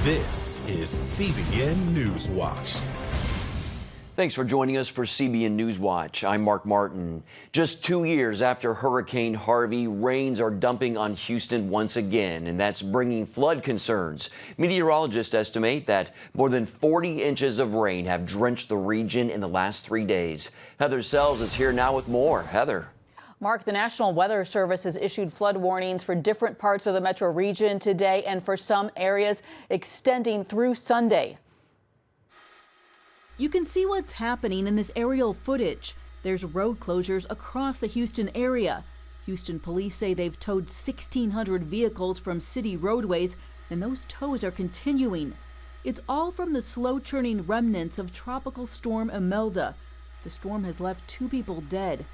This is CBN NewsWatch. Thanks for joining us for CBN NewsWatch. I'm Mark Martin. Just 2 years after Hurricane Harvey, rains are dumping on Houston once again, and that's bringing flood concerns. Meteorologists estimate that more than 40 inches of rain have drenched the region in the last 3 days. Heather Sells is here now with more. Heather. Mark, the National Weather Service has issued flood warnings for different parts of the metro region today and for some areas extending through Sunday. You can see what's happening in this aerial footage. There's road closures across the Houston area. Houston police say they've towed 1,600 vehicles from city roadways, and those tows are continuing. It's all from the slow-churning remnants of Tropical Storm Imelda. The storm has left 2 people dead.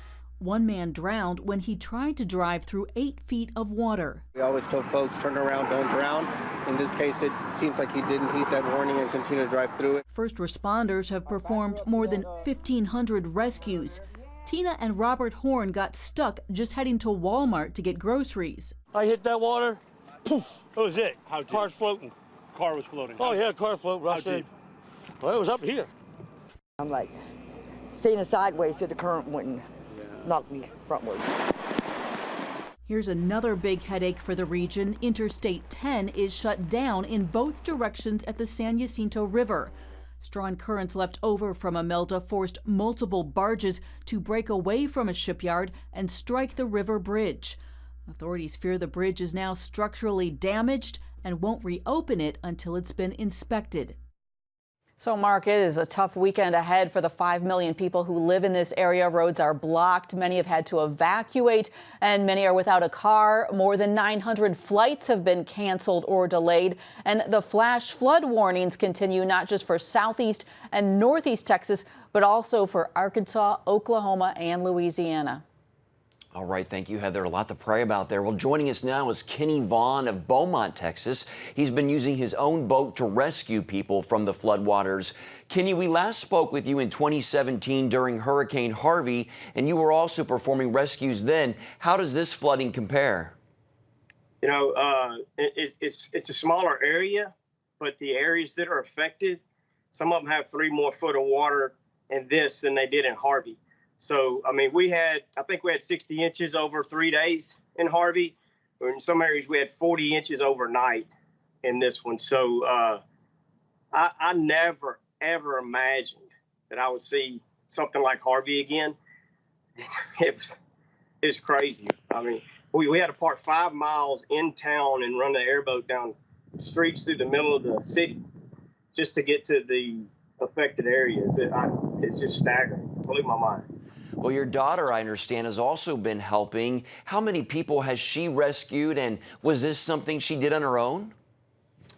One man drowned when he tried to drive through 8 feet of water. We always tell folks, turn around, don't drown. In this case, it seems like he didn't heed that warning and continued to drive through it. First responders have performed more than 1,500 rescues. Tina and Robert Horn got stuck just heading to Walmart to get groceries. I hit that water, poof, that was it. Car's floating. Car was floating. Oh yeah, car floating. Right there. Well, it was up here. I'm like seeing it sideways so the current wouldn't knock me frontward. Here's another big headache for the region. Interstate 10 is shut down in both directions at the San Jacinto River. Strong currents left over from Imelda forced multiple barges to break away from a shipyard and strike the river bridge. Authorities fear the bridge is now structurally damaged and won't reopen it until it's been inspected. So, Mark, it is a tough weekend ahead for the 5 million people who live in this area. Roads are blocked. Many have had to evacuate, and many are without a car. More than 900 flights have been canceled or delayed. And the flash flood warnings continue not just for southeast and northeast Texas, but also for Arkansas, Oklahoma, and Louisiana. All right, thank you, Heather. A lot to pray about there. Well, joining us now is Kenny Vaughn of Beaumont, Texas. He's been using his own boat to rescue people from the floodwaters. Kenny, we last spoke with you in 2017 during Hurricane Harvey, and you were also performing rescues then. How does this flooding compare? You know, it's a smaller area, but the areas that are affected, some of them have 3 more foot of water in this than they did in Harvey. So, I mean, I think we had 60 inches over 3 days in Harvey. In some areas, we had 40 inches overnight in this one. So I never, ever imagined that I would see something like Harvey again. It's crazy. I mean, we had to park 5 miles in town and run the airboat down streets through the middle of the city just to get to the affected areas. It's just staggering. It blew my mind. Well, your daughter, I understand, has also been helping. How many people has she rescued, and was this something she did on her own?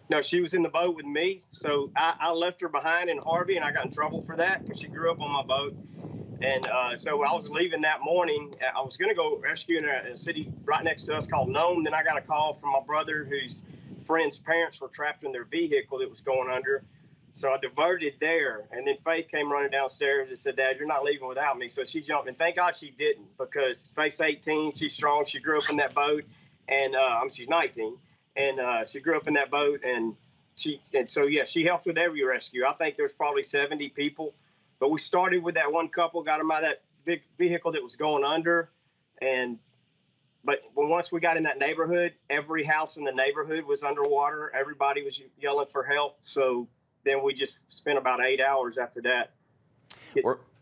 No, she was in the boat with me. So I left her behind in Harvey, and I got in trouble for that because she grew up on my boat. And so I was leaving that morning. I was going to go rescue in a city right next to us called Nome. Then I got a call from my brother whose friend's parents were trapped in their vehicle that was going under. So I diverted there, and then Faith came running downstairs and said, "Dad, you're not leaving without me." So she jumped, and thank God she didn't, because Faith's 18, she's strong, she grew up in that boat, and she's 19, and she grew up in that boat, and so she helped with every rescue. I think there's probably 70 people, but we started with that one couple, got them out of that big vehicle that was going under, but once we got in that neighborhood, every house in the neighborhood was underwater. Everybody was yelling for help, so then we just spent about 8 hours after that.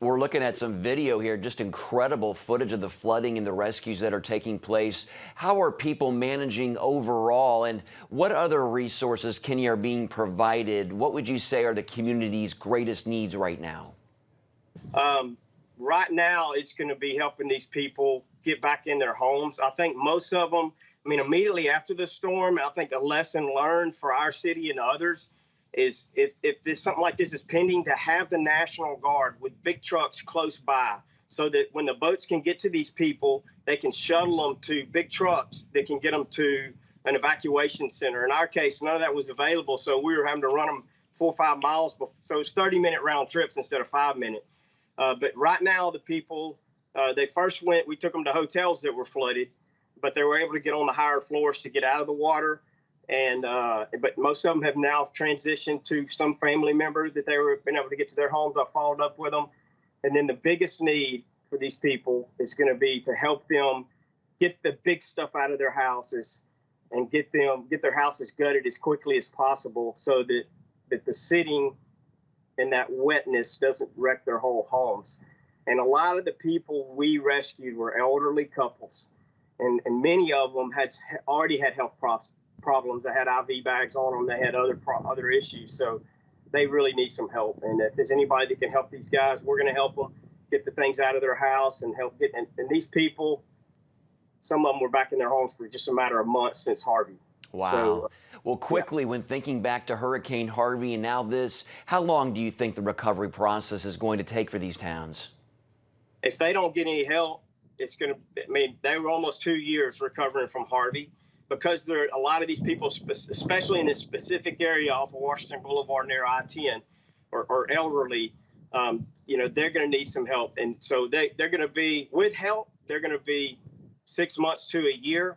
We're looking at some video here, just incredible footage of the flooding and the rescues that are taking place. How are people managing overall, and what other resources, Kenny, are being provided? What would you say are the community's greatest needs right now? Right now, it's going to be helping these people get back in their homes. I think most of them, immediately after the storm, I think a lesson learned for our city and others is if this something like this is pending, to have the National Guard with big trucks close by so that when the boats can get to these people, they can shuttle them to big trucks that can get them to an evacuation center. In our case, none of that was available, so we were having to run them 4 or 5 miles. So it's 30-minute round trips instead of 5-minute. But right now, the people, we took them to hotels that were flooded, but they were able to get on the higher floors to get out of the water. And but most of them have now transitioned to some family member that they were been able to get to their homes. I followed up with them. And then the biggest need for these people is going to be to help them get the big stuff out of their houses and get their houses gutted as quickly as possible, so that the sitting and that wetness doesn't wreck their whole homes. And a lot of the people we rescued were elderly couples, and many of them had already had health problems. They had IV bags on them. They had other issues. So they really need some help. And if there's anybody that can help these guys, we're going to help them get the things out of their house and help get. And these people, some of them were back in their homes for just a matter of months since Harvey. Wow. So, well, quickly, when thinking back to Hurricane Harvey and now this, how long do you think the recovery process is going to take for these towns? If they don't get any help, it's going to, I mean, they were almost 2 years recovering from Harvey, because there a lot of these people, especially in this specific area off of Washington Boulevard near I-10, or elderly, you know, they're going to need some help. And so they're going to be, with help, they're going to be 6 months to a year.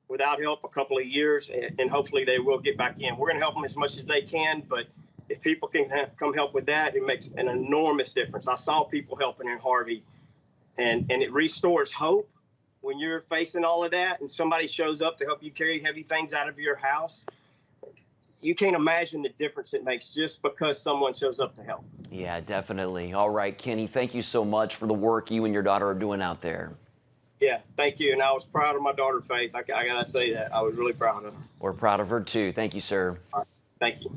Without help, a couple of years, and hopefully they will get back in. We're going to help them as much as they can, but if people can come help with that, it makes an enormous difference. I saw people helping in Harvey, and it restores hope when you're facing all of that and somebody shows up to help you carry heavy things out of your house. You can't imagine the difference it makes just because someone shows up to help. Yeah, definitely. All right, Kenny, thank you so much for the work you and your daughter are doing out there. Yeah, thank you. And I was proud of my daughter, Faith. I got to say that. I was really proud of her. We're proud of her, too. Thank you, sir. All right. Thank you.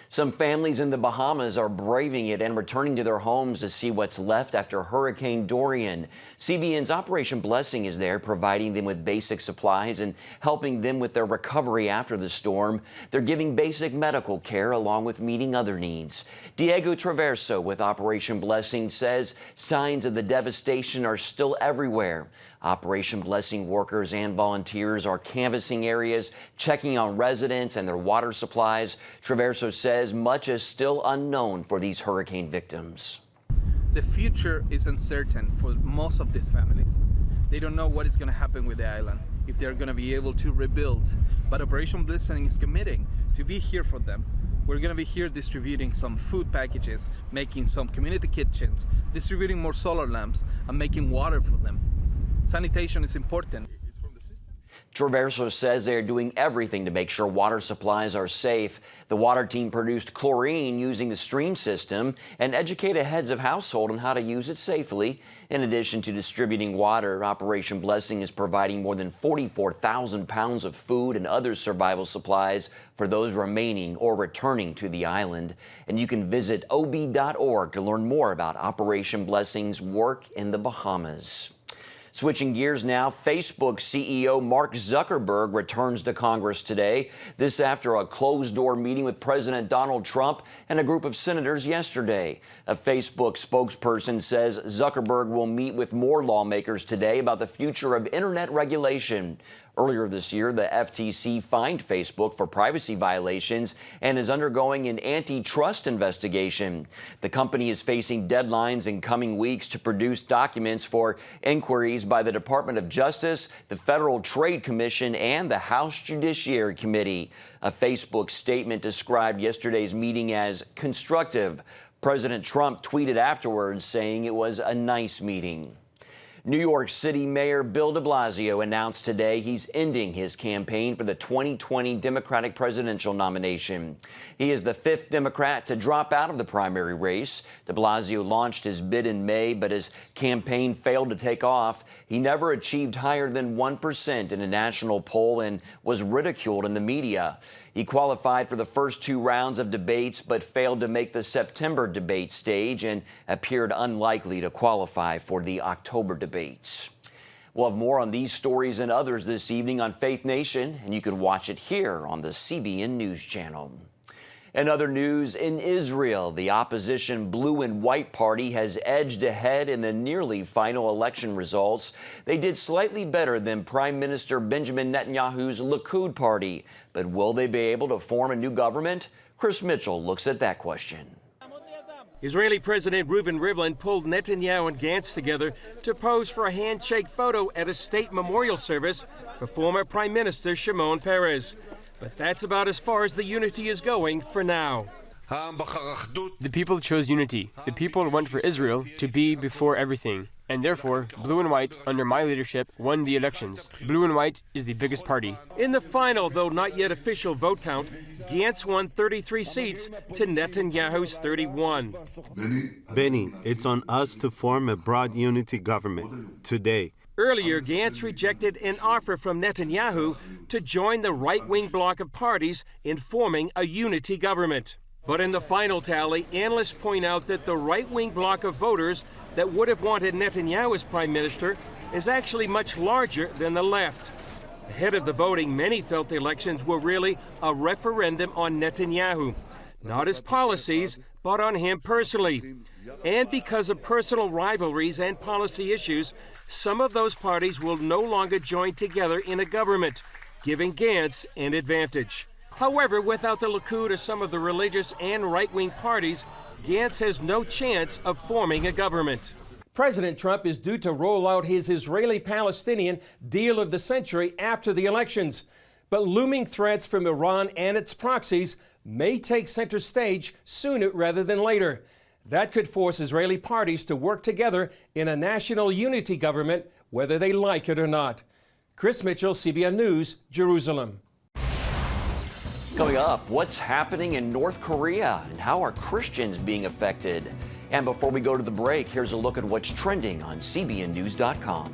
Some families in the Bahamas are braving it and returning to their homes to see what's left after Hurricane Dorian. CBN's Operation Blessing is there, providing them with basic supplies and helping them with their recovery after the storm. They're giving basic medical care along with meeting other needs. Diego Traverso with Operation Blessing says signs of the devastation are still everywhere. Operation Blessing workers and volunteers are canvassing areas, checking on residents and their water supplies. Traverso says much is still unknown for these hurricane victims. The future is uncertain for most of these families. They don't know what is going to happen with the island, if they're going to be able to rebuild. But Operation Blessing is committing to be here for them. We're going to be here distributing some food packages, making some community kitchens, distributing more solar lamps, and making water for them. Sanitation is important. Traverso says they are doing everything to make sure water supplies are safe. The water team produced chlorine using the stream system and educated heads of household on how to use it safely. In addition to distributing water, Operation Blessing is providing more than 44,000 pounds of food and other survival supplies for those remaining or returning to the island. And you can visit ob.org to learn more about Operation Blessing's work in the Bahamas. Switching gears now, Facebook CEO Mark Zuckerberg returns to Congress today. This after a closed-door meeting with President Donald Trump and a group of senators yesterday. A Facebook spokesperson says Zuckerberg will meet with more lawmakers today about the future of internet regulation. Earlier this year, the FTC fined Facebook for privacy violations and is undergoing an antitrust investigation. The company is facing deadlines in coming weeks to produce documents for inquiries by the Department of Justice, the Federal Trade Commission, and the House Judiciary Committee. A Facebook statement described yesterday's meeting as constructive. President Trump tweeted afterwards saying it was a nice meeting. New York City Mayor Bill de Blasio announced today he's ending his campaign for the 2020 Democratic presidential nomination. He is the fifth Democrat to drop out of the primary race. De Blasio launched his bid in May, but his campaign failed to take off. He never achieved higher than 1% in a national poll and was ridiculed in the media. He qualified for the first two rounds of debates but failed to make the September debate stage and appeared unlikely to qualify for the October debates. We'll have more on these stories and others this evening on Faith Nation, and you can watch it here on the CBN News Channel. In other news, in Israel, the opposition Blue and White Party has edged ahead in the nearly final election results. They did slightly better than Prime Minister Benjamin Netanyahu's Likud party. But will they be able to form a new government? Chris Mitchell looks at that question. Israeli President Reuven Rivlin pulled Netanyahu and Gantz together to pose for a handshake photo at a state memorial service for former Prime Minister Shimon Peres. But that's about as far as the unity is going for now. The people chose unity. The people want for Israel to be before everything. And therefore, Blue and White, under my leadership, won the elections. Blue and White is the biggest party. In the final, though not yet official vote count, Gantz won 33 seats to Netanyahu's 31. Benny, it's on us to form a broad unity government today. Earlier, Gantz rejected an offer from Netanyahu to join the right-wing bloc of parties in forming a unity government. But in the final tally, analysts point out that the right-wing bloc of voters that would have wanted Netanyahu as prime minister is actually much larger than the left. Ahead of the voting, many felt the elections were really a referendum on Netanyahu, not his policies, but on him personally. And because of personal rivalries and policy issues, some of those parties will no longer join together in a government, giving Gantz an advantage. However, without the Likud or some of the religious and right-wing parties, Gantz has no chance of forming a government. President Trump is due to roll out his Israeli-Palestinian deal of the century after the elections. But looming threats from Iran and its proxies may take center stage sooner rather than later. That could force Israeli parties to work together in a national unity government, whether they like it or not. Chris Mitchell, CBN News, Jerusalem. Coming up, what's happening in North Korea and how are Christians being affected? And before we go to the break, here's a look at what's trending on CBNNews.com.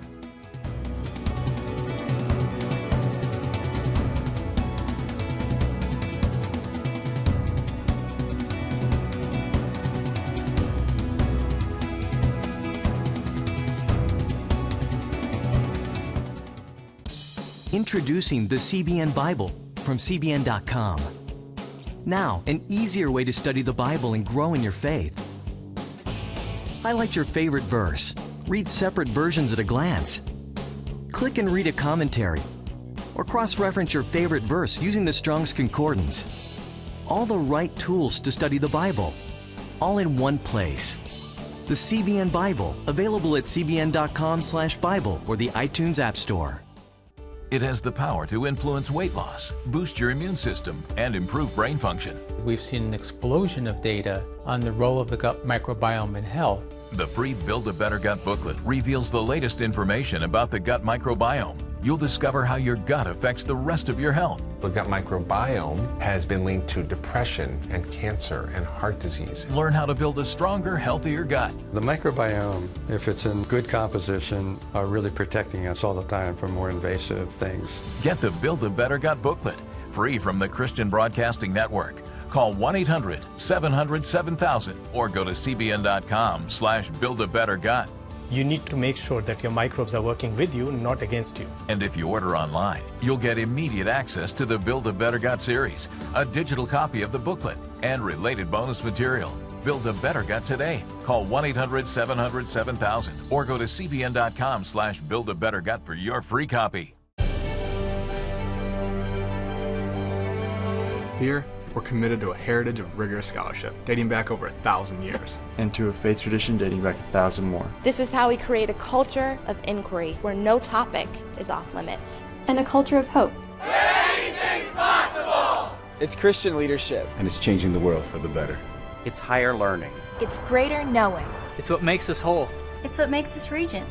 Introducing the CBN Bible from CBN.com. Now, an easier way to study the Bible and grow in your faith. Highlight your favorite verse. Read separate versions at a glance. Click and read a commentary. Or cross-reference your favorite verse using the Strong's Concordance. All the right tools to study the Bible, all in one place. The CBN Bible, available at cbn.com/Bible or the iTunes App Store. It has the power to influence weight loss, boost your immune system, and improve brain function. We've seen an explosion of data on the role of the gut microbiome in health. The free Build a Better Gut booklet reveals the latest information about the gut microbiome. You'll discover how your gut affects the rest of your health. The gut microbiome has been linked to depression and cancer and heart disease. Learn how to build a stronger, healthier gut. The microbiome, if it's in good composition, are really protecting us all the time from more invasive things. Get the Build a Better Gut booklet, free from the Christian Broadcasting Network. Call 1-800-700-7000 or go to cbn.com/buildabettergut. You need to make sure that your microbes are working with you, not against you. And if you order online, you'll get immediate access to the Build a Better Gut series, a digital copy of the booklet, and related bonus material. Build a Better Gut today. Call 1-800-700-7000 or go to cbn.com/buildabettergut for your free copy. Here, we're committed to a heritage of rigorous scholarship dating back over 1,000 years. And to a faith tradition dating back 1,000 more. This is how we create a culture of inquiry where no topic is off limits. And a culture of hope. Anything's possible! It's Christian leadership. And it's changing the world for the better. It's higher learning. It's greater knowing. It's what makes us whole. It's what makes us Regent.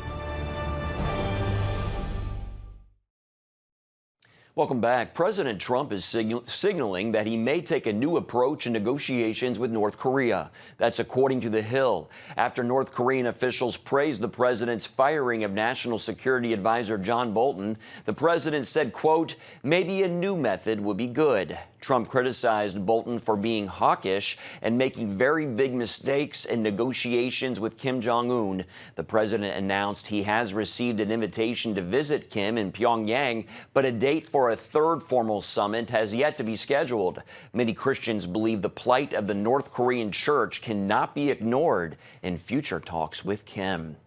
Welcome back. President Trump is signaling that he may take a new approach in negotiations with North Korea. That's according to The Hill. After North Korean officials praised the president's firing of National Security Advisor John Bolton, the president said, quote, maybe a new method would be good. Trump criticized Bolton for being hawkish and making very big mistakes in negotiations with Kim Jong-un. The president announced he has received an invitation to visit Kim in Pyongyang, but a date for a third formal summit has yet to be scheduled. Many Christians believe the plight of the North Korean church cannot be ignored in future talks with Kim.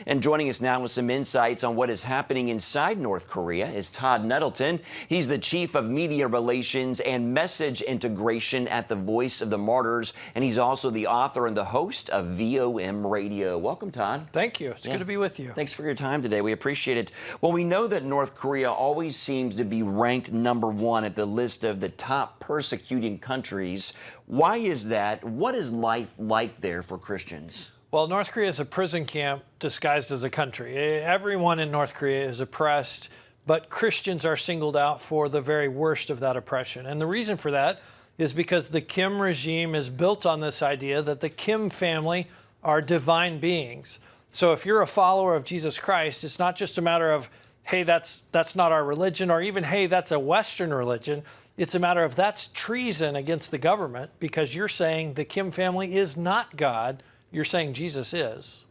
And joining us now with some insights on what is happening inside North Korea is Todd Nettleton. He's the Chief of Media Relations and Message Integration at the Voice of the Martyrs, and he's also the author and the host of VOM Radio. Welcome, Todd. Thank you. It's good to be with you. Thanks for your time today. We appreciate it. Well, we know that North Korea always seems to be ranked #1 at the list of the top persecuting countries. Why is that? What is life like there for Christians? Well, North Korea is a prison camp disguised as a country. Everyone in North Korea is oppressed, but Christians are singled out for the very worst of that oppression. And the reason for that is because the Kim regime is built on this idea that the Kim family are divine beings. So if you're a follower of Jesus Christ, it's not just a matter of, hey, that's not our religion, or even, hey, that's a Western religion. It's a matter of that's treason against the government because you're saying the Kim family is not God. You're saying Jesus is.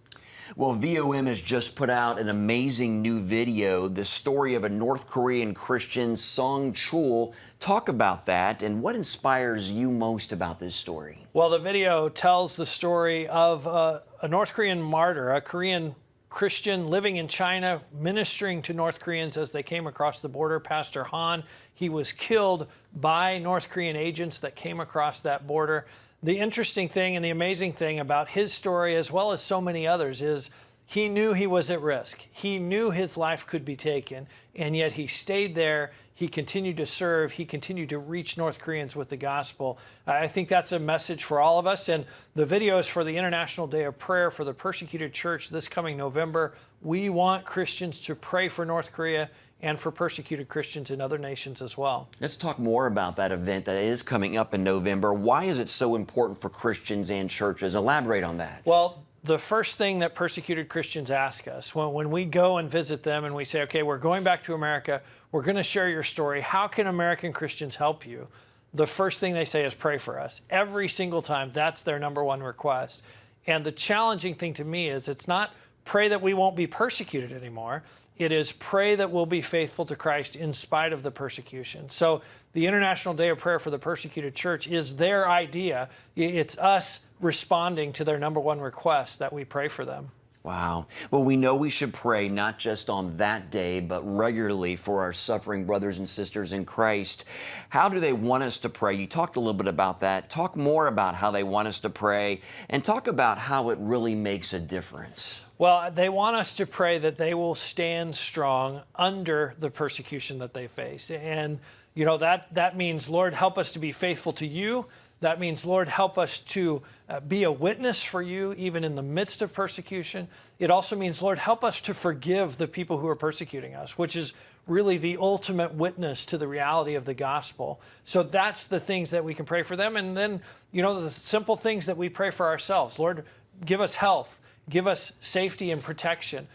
Well, VOM has just put out an amazing new video, the story of a North Korean Christian, Song Chul. Talk about that and what inspires you most about this story. Well, the video tells the story of a North Korean martyr, a Korean Christian living in China, ministering to North Koreans as they came across the border. Pastor Han, he was killed by North Korean agents that came across that border. The interesting thing and the amazing thing about his story, as well as so many others, is he knew he was at risk. He knew his life could be taken, and yet he stayed there. He continued to serve. He continued to reach North Koreans with the gospel. I think that's a message for all of us. And the video is for the International Day of Prayer for the Persecuted Church this coming November. We want Christians to pray for North Korea and for persecuted Christians in other nations as well. Let's talk more about that event that is coming up in November. Why is it so important for Christians and churches? Elaborate on that. Well, the first thing that persecuted Christians ask us when we go and visit them and we say, okay, we're going back to America, we're going to share your story. How can American Christians help you? The first thing they say is pray for us. Every single time, that's their #1 request. And the challenging thing to me is it's not pray that we won't be persecuted anymore. It is pray that we'll be faithful to Christ in spite of the persecution. So the International Day of Prayer for the Persecuted Church is their idea. It's us responding to their #1 request that we pray for them. Wow. Well, we know we should pray not just on that day, but regularly for our suffering brothers and sisters in Christ. How do they want us to pray? You talked a little bit about that. Talk more about how they want us to pray and talk about how it really makes a difference. Well, they want us to pray that they will stand strong under the persecution that they face. And, you know, that means, Lord, help us to be faithful to you. That means, Lord, help us to be a witness for you even in the midst of persecution. It also means, Lord, help us to forgive the people who are persecuting us, which is really the ultimate witness to the reality of the gospel. So that's the things that we can pray for them. And then, you know, the simple things that we pray for ourselves. Lord, give us health. Give us safety and protection.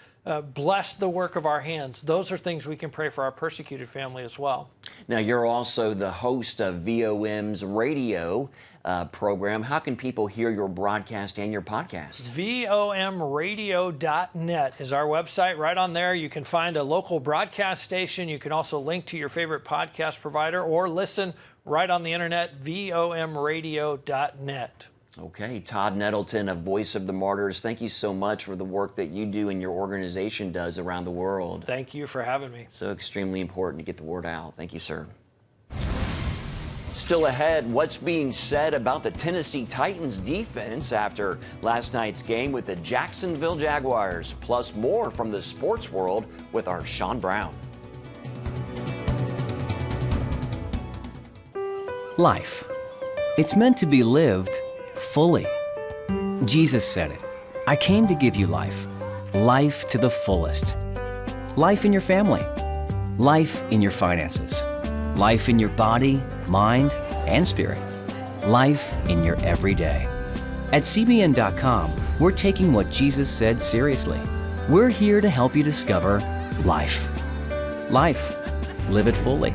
Bless the work of our hands. Those are things we can pray for our persecuted family as well. Now, you're also the host of VOM's radio program. How can people hear your broadcast and your podcast? VOMradio.net is our website. Right on there, you can find a local broadcast station. You can also link to your favorite podcast provider or listen right on the internet, VOMradio.net. Okay, Todd Nettleton of Voice of the Martyrs, thank you so much for the work that you do and your organization does around the world. Thank you for having me. So extremely important to get the word out. Thank you, sir. Still ahead, what's being said about the Tennessee Titans defense after last night's game with the Jacksonville Jaguars, plus more from the sports world with our Sean Brown. Life. It's meant to be lived fully. Jesus said it. I came to give you life. Life to the fullest. Life in your family. Life in your finances. Life in your body, mind, and spirit. Life in your everyday. At CBN.com, we're taking what Jesus said seriously. We're here to help you discover life. Life. Live it fully.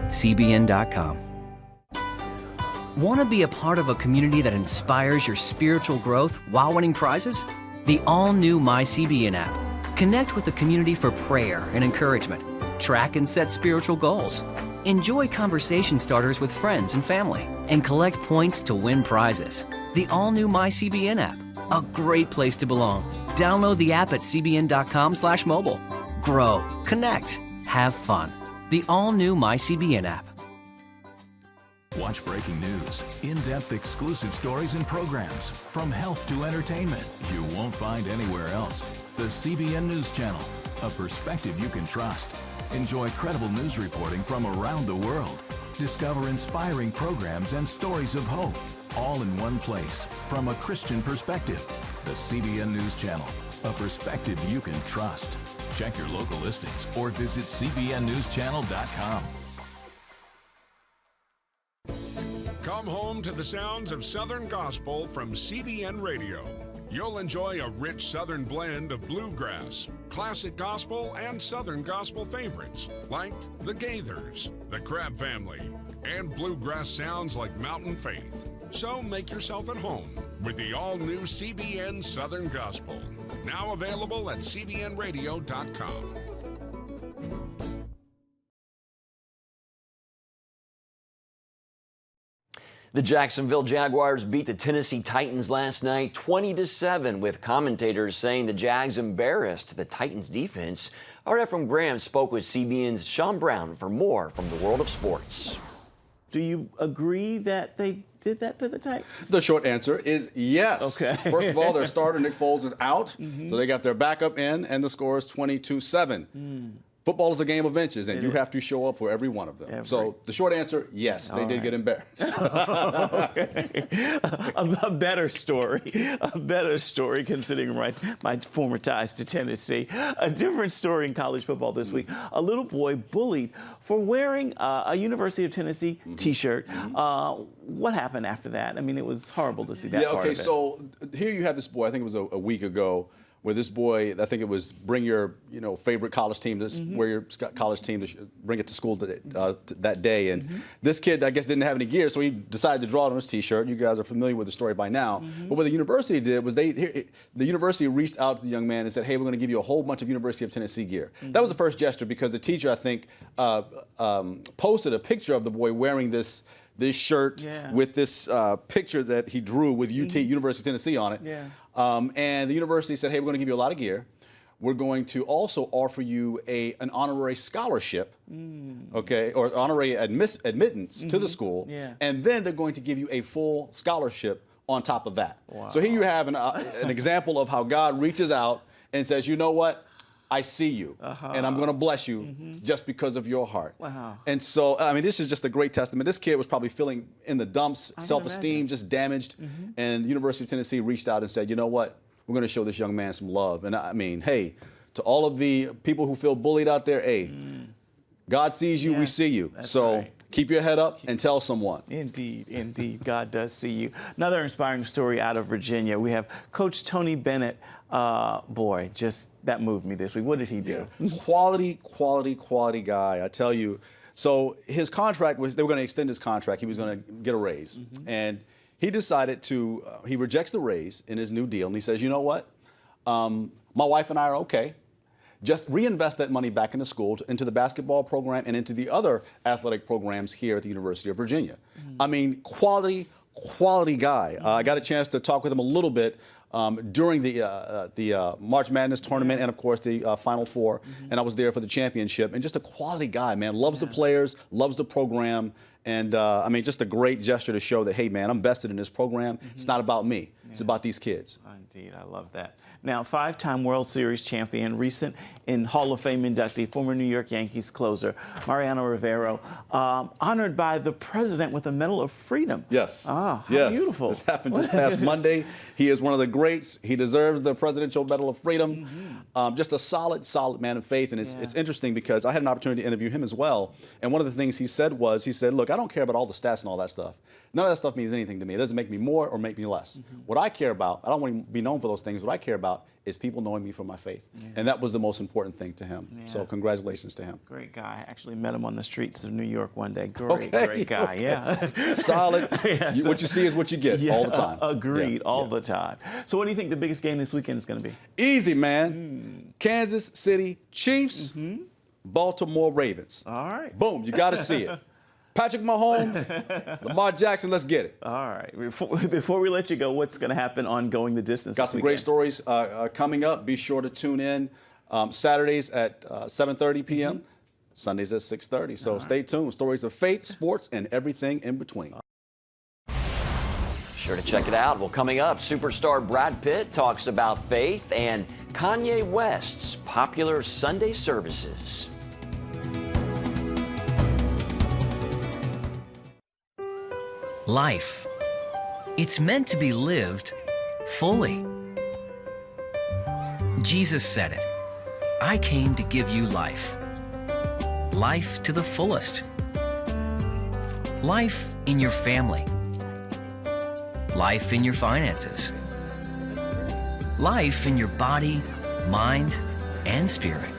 CBN.com. Want to be a part of a community that inspires your spiritual growth while winning prizes? The all-new MyCBN app. Connect with the community for prayer and encouragement. Track and set spiritual goals. Enjoy conversation starters with friends and family. And collect points to win prizes. The all-new MyCBN app. a great place to belong. Download the app at cbn.com/mobile. Grow, connect, have fun. The all-new MyCBN app. Watch breaking news, in-depth exclusive stories and programs, from health to entertainment, you won't find anywhere else. The CBN News Channel, a perspective you can trust. Enjoy credible news reporting from around the world. Discover inspiring programs and stories of hope, all in one place, from a Christian perspective. The CBN News Channel, a perspective you can trust. Check your local listings or visit cbnnewschannel.com. Come home to the sounds of Southern Gospel from CBN Radio. You'll enjoy a rich Southern blend of bluegrass, classic gospel, and Southern gospel favorites like the Gaithers, the Crab Family, and bluegrass sounds like Mountain Faith. So make yourself at home with the all-new CBN Southern Gospel, now available at cbnradio.com. The Jacksonville Jaguars beat the Tennessee Titans last night 20-7, with commentators saying the Jags embarrassed the Titans defense. Our Ephraim Graham spoke with CBN's Sean Brown for more from the world of sports. Do you agree that they did that to the Titans? The short answer is yes. Okay. First of all, their starter, Nick Foles, is out, so they got their backup in, and the score is 22-7. Football is a game of inches, and you have to show up for every one of them. So the short answer, yes, they did get embarrassed. A better story considering my former ties to Tennessee. A different story in college football this week. A little boy bullied for wearing a University of Tennessee T-shirt. What happened after that? I mean, it was horrible to see that part of it. So here you have this boy, I think it was a week ago, where this boy, I think it was bring your favorite college team, wear your college team, bring it to school that day. And this kid, I guess, didn't have any gear, so he decided to draw it on his T-shirt. You guys are familiar with the story by now. But what the university did was the university reached out to the young man and said, hey, we're going to give you a whole bunch of University of Tennessee gear. That was the first gesture, because the teacher, I think, posted a picture of the boy wearing this shirt with this picture that he drew with University of Tennessee on it. And the university said, hey, we're going to give you a lot of gear. We're going to also offer you an honorary scholarship, or honorary admittance to the school. And then they're going to give you a full scholarship on top of that. So here you have an example of how God reaches out and says, you know what? I see you, and I'm going to bless you just because of your heart. And so, I mean, this is just a great testament. This kid was probably feeling in the dumps, self-esteem just damaged, and the University of Tennessee reached out and said, you know what, we're going to show this young man some love. And I mean, hey, to all of the people who feel bullied out there, hey, God sees you, we see you. So keep your head up and tell someone. Indeed, God does see you. Another inspiring story out of Virginia. We have Coach Tony Bennett. Boy, just that moved me this week. What did he do? Quality guy, I tell you. So his contract was, they were going to extend his contract. He was going to get a raise. And he decided to, he rejects the raise in his new deal. And he says, you know what? My wife and I are okay. Just reinvest that money back into school, into the basketball program and into the other athletic programs here at the University of Virginia. I mean, quality guy. I got a chance to talk with him a little bit during the March Madness tournament and, of course, the Final Four. And I was there for the championship. And just a quality guy, man. Loves the players, loves the program. And, I mean, just a great gesture to show that, hey, man, I'm vested in this program. It's not about me. It's about these kids. Indeed, I love that. Now, 5-time World Series champion, recent in Hall of Fame inductee, former New York Yankees closer, Mariano Rivera, honored by the president with a Medal of Freedom. Yes. How beautiful. This happened just past Monday. He is one of the greats. He deserves the Presidential Medal of Freedom. Just a solid man of faith. And it's interesting because I had an opportunity to interview him as well. And one of the things he said was, look, I don't care about all the stats and all that stuff. None of that stuff means anything to me. It doesn't make me more or make me less. What I care about, I don't want to be known for those things. What I care about is people knowing me for my faith. And that was the most important thing to him. So congratulations to him. Great guy. I actually met him on the streets of New York one day. Great guy, Solid. What you see is what you get all the time. Agreed, all the time. So what do you think the biggest game this weekend is going to be? Easy, man. Kansas City Chiefs, Baltimore Ravens. All right. Boom, you got to see it. Patrick Mahomes, Lamar Jackson, let's get it. All right. Before we let you go, what's going to happen on Going the Distance? Got some great stories coming up. Be sure to tune in Saturdays at 7:30 p.m., Sundays at 6:30. So stay tuned. Stories of faith, sports, and everything in between. Sure to check it out. Well, coming up, superstar Brad Pitt talks about faith and Kanye West's popular Sunday services. Life. It's meant to be lived fully. Jesus said it. I came to give you life. Life to the fullest. Life in your family. Life in your finances. Life in your body, mind, and spirit.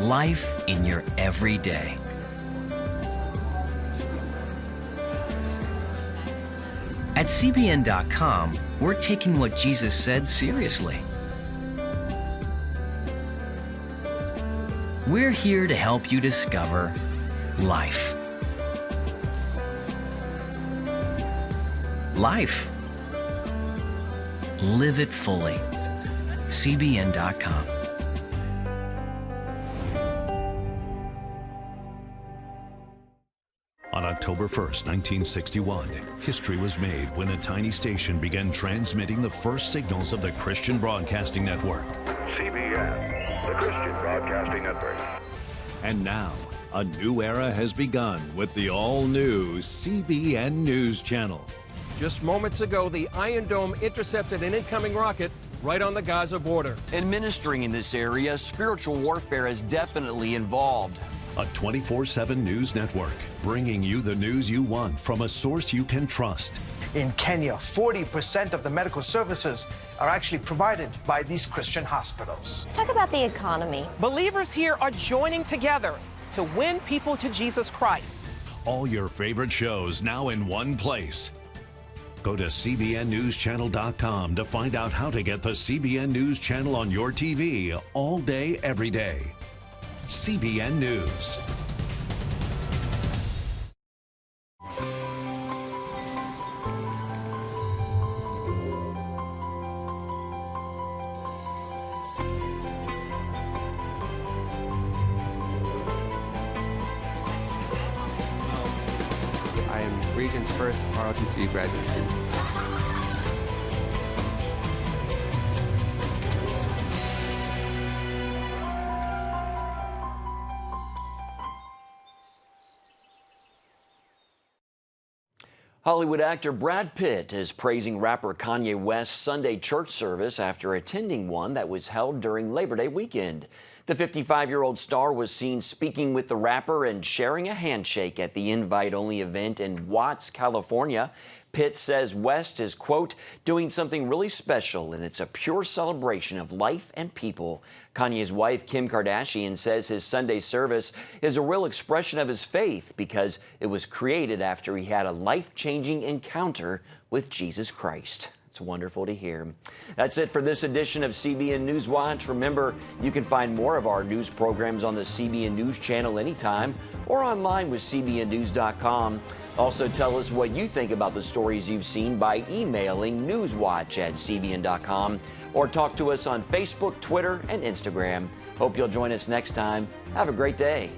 Life in your everyday. At CBN.com, we're taking what Jesus said seriously. We're here to help you discover life. Life. Live it fully. CBN.com. On October 1st, 1961, history was made when a tiny station began transmitting the first signals of the Christian Broadcasting Network. CBN, the Christian Broadcasting Network. And now, a new era has begun with the all-new CBN News Channel. Just moments ago, the Iron Dome intercepted an incoming rocket right on the Gaza border. And ministering in this area, spiritual warfare is definitely involved. A 24/7 news network, bringing you the news you want from a source you can trust. In Kenya, 40% of the medical services are actually provided by these Christian hospitals. Let's talk about the economy. Believers here are joining together to win people to Jesus Christ. All your favorite shows now in one place. Go to CBNNewsChannel.com to find out how to get the CBN News Channel on your TV all day, every day. CBN News. I am Region's first ROTC graduate student. Hollywood actor Brad Pitt is praising rapper Kanye West's Sunday church service after attending one that was held during Labor Day weekend. The 55-year-old star was seen speaking with the rapper and sharing a handshake at the invite-only event in Watts, California. Pitt says West is, quote, doing something really special, and it's a pure celebration of life and people. Kanye's wife, Kim Kardashian, says his Sunday service is a real expression of his faith because it was created after he had a life-changing encounter with Jesus Christ. It's wonderful to hear. That's it for this edition of CBN NewsWatch. Remember, you can find more of our news programs on the CBN News Channel anytime or online with CBNNews.com. Also, tell us what you think about the stories you've seen by emailing newswatch@cbn.com or talk to us on Facebook, Twitter, and Instagram. Hope you'll join us next time. Have a great day.